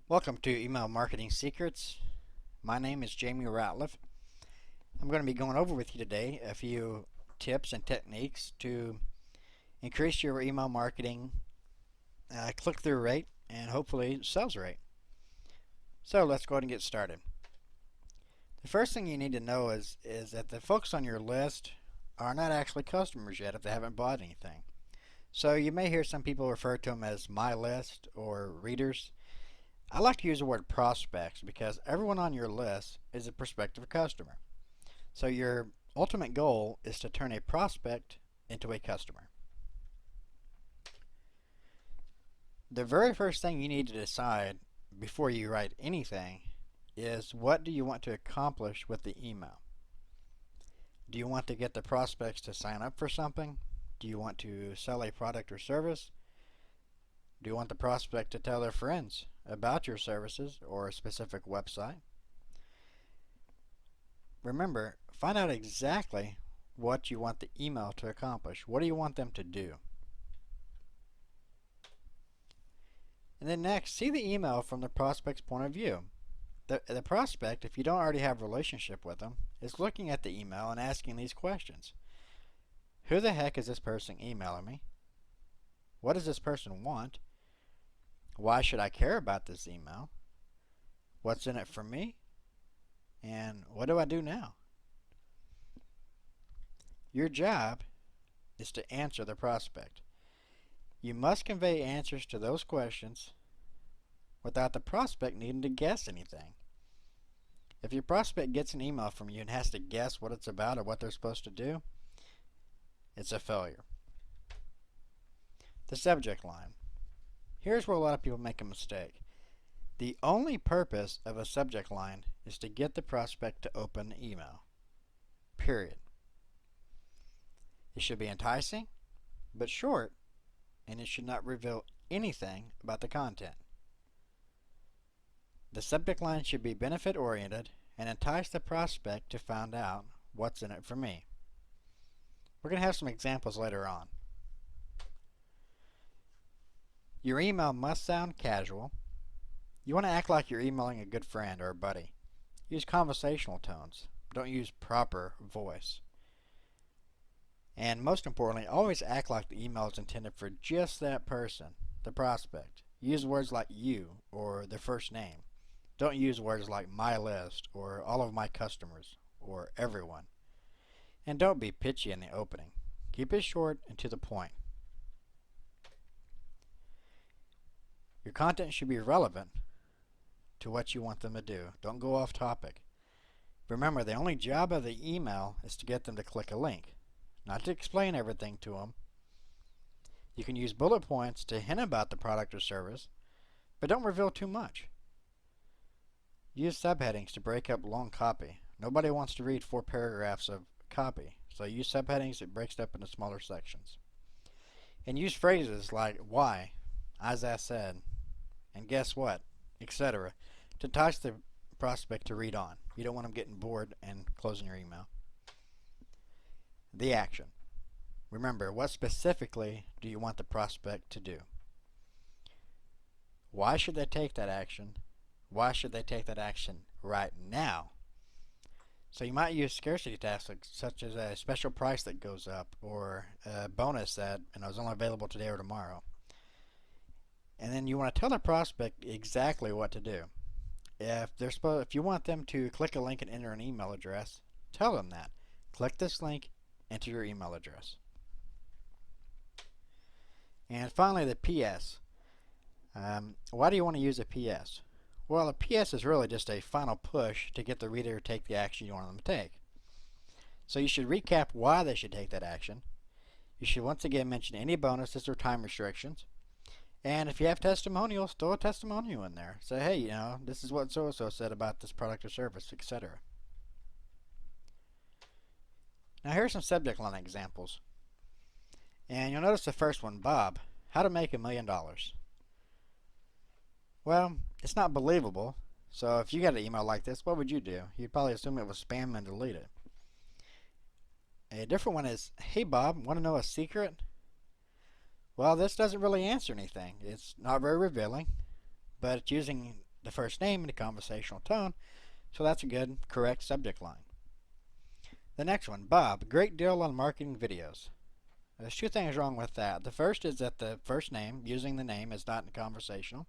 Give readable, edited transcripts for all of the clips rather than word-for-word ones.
Welcome to Email Marketing Secrets. My name is Jamie Ratliff. I'm going to be going over with you today a few tips and techniques to increase your email marketing click-through rate and hopefully sales rate. So let's go ahead and get started. The first thing you need to know is that the folks on your list are not actually customers yet if they haven't bought anything. So you may hear some people refer to them as my list or readers. I like to use the word prospects because everyone on your list is a prospective customer. So your ultimate goal is to turn a prospect into a customer. The very first thing you need to decide before you write anything is what do you want to accomplish with the email? Do you want to get the prospects to sign up for something? Do you want to sell a product or service? Do you want the prospect to tell their friends about your services or a specific website? Remember, find out exactly what you want the email to accomplish. What do you want them to do? And then next, see the email from the prospect's point of view. The prospect, if you don't already have a relationship with them, is looking at the email and asking these questions. Who the heck is this person emailing me? What does this person want? Why should I care about this email? What's in it for me? And what do I do now? Your job is to answer the prospect. You must convey answers to those questions without the prospect needing to guess anything. If your prospect gets an email from you and has to guess what it's about or what they're supposed to do, it's a failure. The subject line. Here's where a lot of people make a mistake. The only purpose of a subject line is to get the prospect to open the email. Period. It should be enticing, but short, and it should not reveal anything about the content. The subject line should be benefit-oriented and entice the prospect to find out what's in it for me. We're going to have some examples later on. Your email must sound casual. You want to act like you're emailing a good friend or a buddy. Use conversational tones. Don't use proper voice. And most importantly, always act like the email is intended for just that person, the prospect. Use words like you or their first name. Don't use words like my list or all of my customers or everyone. And don't be pitchy in the opening. Keep it short and to the point. Your content should be relevant to what you want them to do. Don't go off topic. Remember, the only job of the email is to get them to click a link, not to explain everything to them. You can use bullet points to hint about the product or service, but don't reveal too much. Use subheadings to break up long copy. Nobody wants to read 4 paragraphs of copy, so use subheadings that breaks it up into smaller sections. And use phrases like why, as I said, and guess what, etc. to entice the prospect to read on. You don't want them getting bored and closing your email. The action. Remember, what specifically do you want the prospect to do? Why should they take that action? Why should they take that action right now? So you might use scarcity tactics such as a special price that goes up or a bonus that is only available today or tomorrow. And then you want to tell the prospect exactly what to do. If you want them to click a link and enter an email address, tell them that. Click this link, enter your email address. And finally, the PS. Why do you want to use a PS? Well, a PS is really just a final push to get the reader to take the action you want them to take. So you should recap why they should take that action. You should once again mention any bonuses or time restrictions. And if you have testimonials, throw a testimonial in there. Say, hey, this is what so-and-so said about this product or service, etc. Now here are some subject line examples. And you'll notice the first one, Bob, how to make $1 million. Well, it's not believable. So if you got an email like this, what would you do? You'd probably assume it was spam and delete it. A different one is, hey Bob, want to know a secret? Well, this doesn't really answer anything. It's not very revealing, but it's using the first name and the conversational tone, so that's a good, correct subject line. The next one, Bob, great deal on marketing videos. There's two things wrong with that. The first is that the first name, using the name, is not in conversational.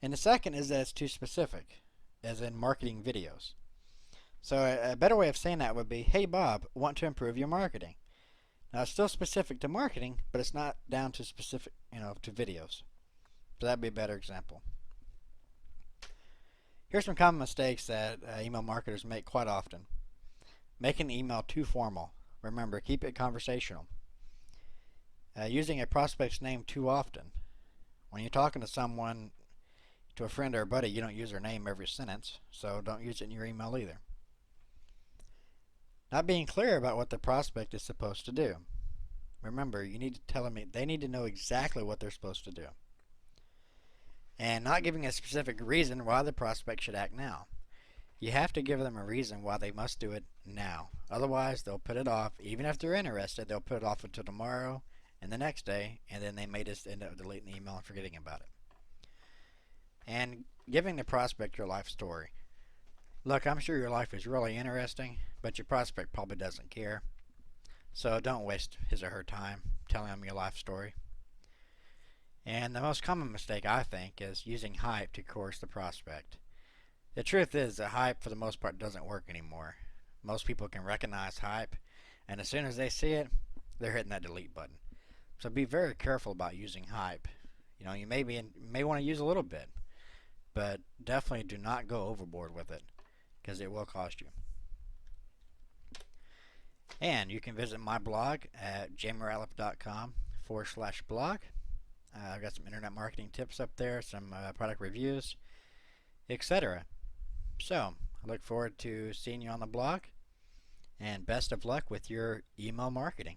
And the second is that it's too specific, as in marketing videos. So a better way of saying that would be, hey Bob, want to improve your marketing. Now it's still specific to marketing, but it's not down to specific, to videos. So that'd be a better example. Here's some common mistakes that email marketers make quite often. Making the email too formal. Remember, keep it conversational. Using a prospect's name too often. When you're talking to someone, to a friend or a buddy, you don't use their name every sentence, so don't use it in your email either. Not being clear about what the prospect is supposed to do. Remember, you need to tell them they need to know exactly what they're supposed to do. And not giving a specific reason why the prospect should act now. You have to give them a reason why they must do it now. Otherwise, they'll put it off. Even if they're interested, they'll put it off until tomorrow and the next day, and then they may just end up deleting the email and forgetting about it. And giving the prospect your life story. Look, I'm sure your life is really interesting, but your prospect probably doesn't care. So don't waste his or her time telling them your life story. And the most common mistake, I think, is using hype to coerce the prospect. The truth is that hype, for the most part, doesn't work anymore. Most people can recognize hype, and as soon as they see it, they're hitting that delete button. So be very careful about using hype. You may want to use a little bit, but definitely do not go overboard with it, because it will cost you. And you can visit my blog at jmoraliff.com/blog. I've got some internet marketing tips up there, some product reviews, etc. So, I look forward to seeing you on the blog, and best of luck with your email marketing.